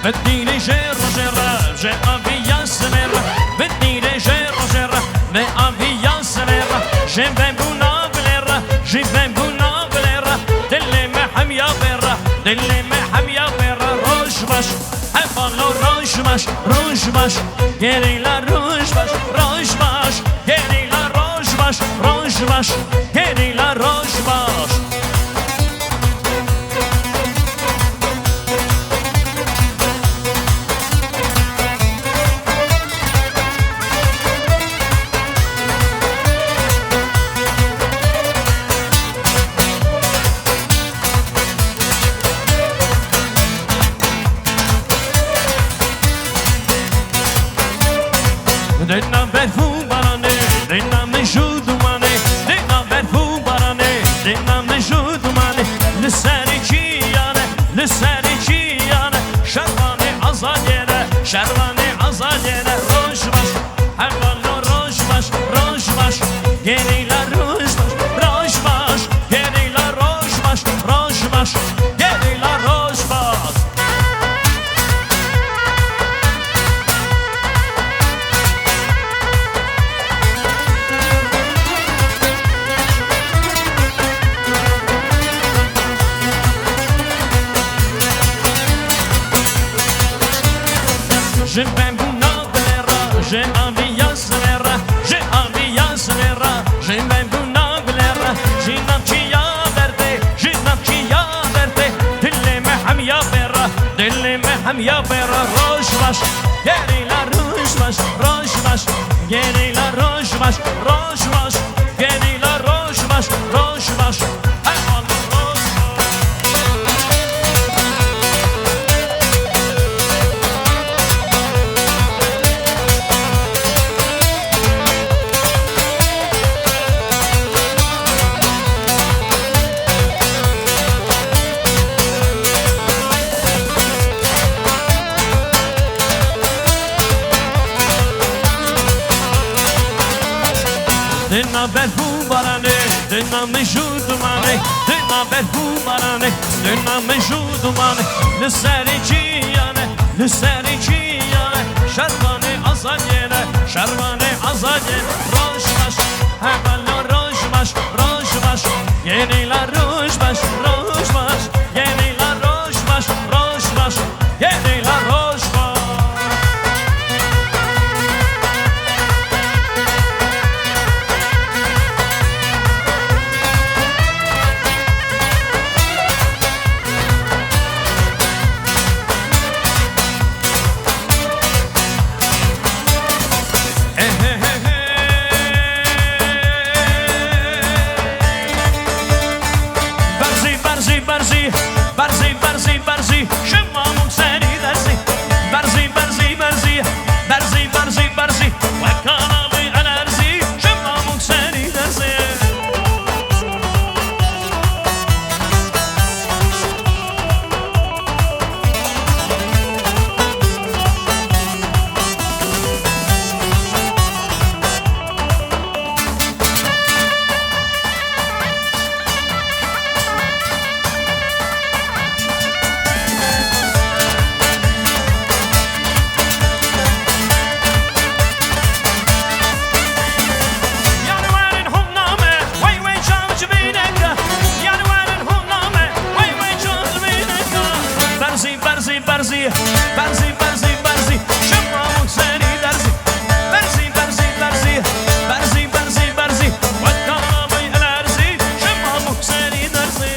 بدي لي جير جير جي افيا سمير بدي لي جير جير جي افيا سمير جي بمبونا بلير جي بمبونا بلير دلي محم يا بير دلي محم يا بير روش باش حفالو روش باش روش باش گری لا روش باش روش باش گری لا روش باش روش باش گری لا روش باش Dina berfu barane, dina me judumane, dina berfu barane, dina me judumane, lisani çiyane, lisani çiyane, şervane azadere, şervane azadere, roş baş, hevalo roş baş, roş baş, geriler roş baş, roş baş, geriler roş baş, roş baş, geriler roş baş. J'ai ben buna blera, j'ai envie à slera, j'ai envie à slera, j'ai ben buna blera, j'ai namchiya verde, j'ai namchiya verde, dille me ham ya bera, dille me ham ya bera, roş baş, geri la roş baş, roş baş, geri la roş baş, roş baş, geri la roş baş, roş baş. Dina berfu barane, dina me judumane, dina berfu barane, dina me judumane, lisani çiyane, lisani çiyane, şervane azadene, şervane azadene, roş baş, hevalo roş baş, roş baş, yeniler roş baş, roş baş, yeniler roş baş, roş baş, yeniler roş baş. Barzi, barzi, barzi, şemmamuk seni dersi. Barzi, barzi, barzi, barzi, barzi, barzi, vakanalı enerji, şemmamuk seni dersi. Barzi, barzi, barzi, barzi, barzi, şemmamuk seni dersi. Barzi, barzi, barzi, barzi, barzi, barzi, vakanalı enerji, şemmamuk seni dersi.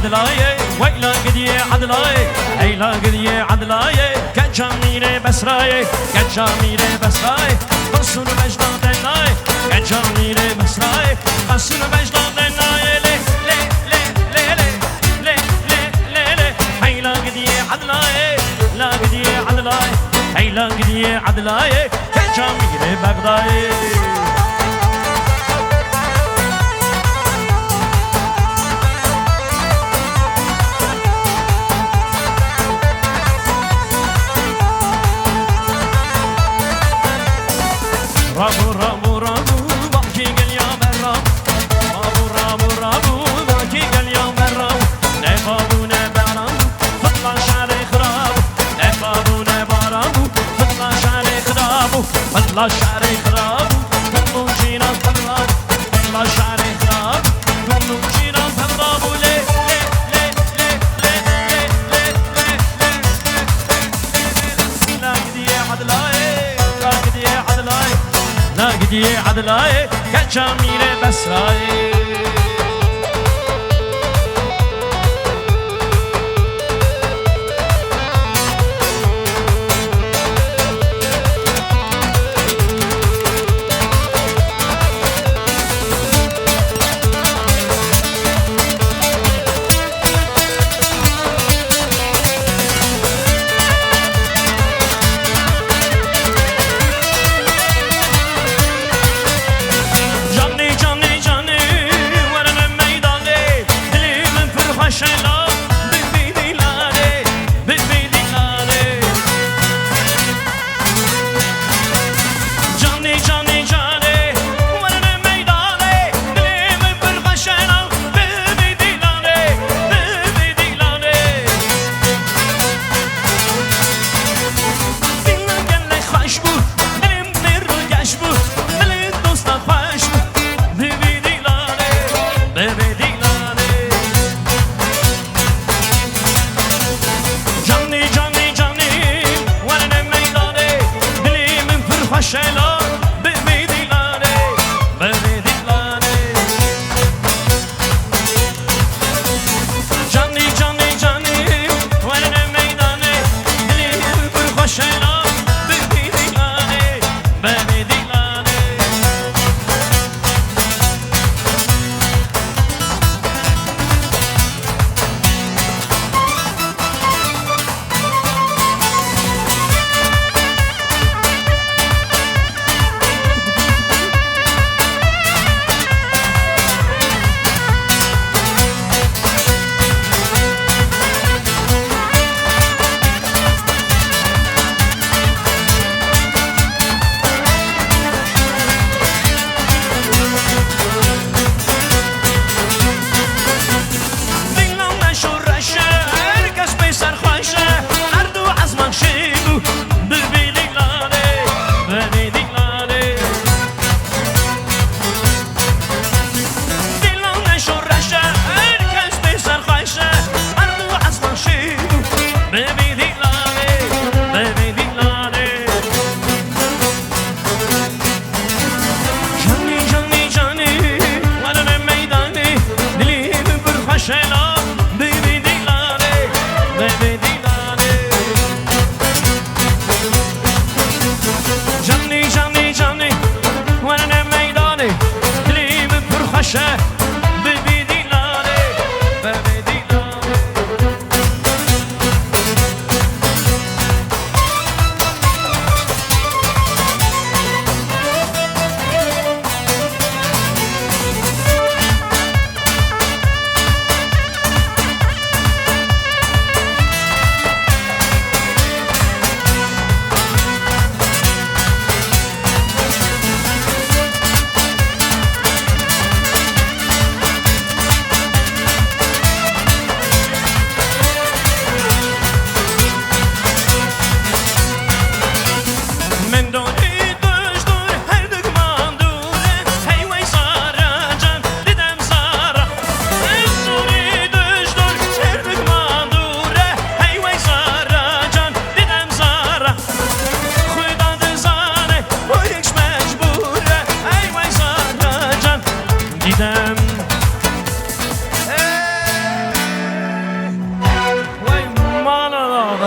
عدلاي ويلا قدي عدلاي هيلا قدي عدلاي كجامير بسراي كجامير بسراي قصر مجد دناي كجامير بسراي قصر مجد دناي لي لي لي لي لي لي لي لي هيلا قدي عدلاي لا قدي عدلاي هيلا قدي عدلاي كجامير بغداي رابو رابو رابو باكي قال يا مرام رابو رابو رابو باكي قال يا مرام نبابو نبارام فطلع شعري خرابو نبابو نبارامو فطلع شعري خرابو فطلع شعري خرابو كمو جينا خرابو فطلع شعري خرابو كمو جينا خرابو لي لي لي لي لي لي لي لا قدي عدلاي لا قدي عدلاي لا قدي عدلاي كجامير بسراي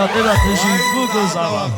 زبان دل تشی بگو زبان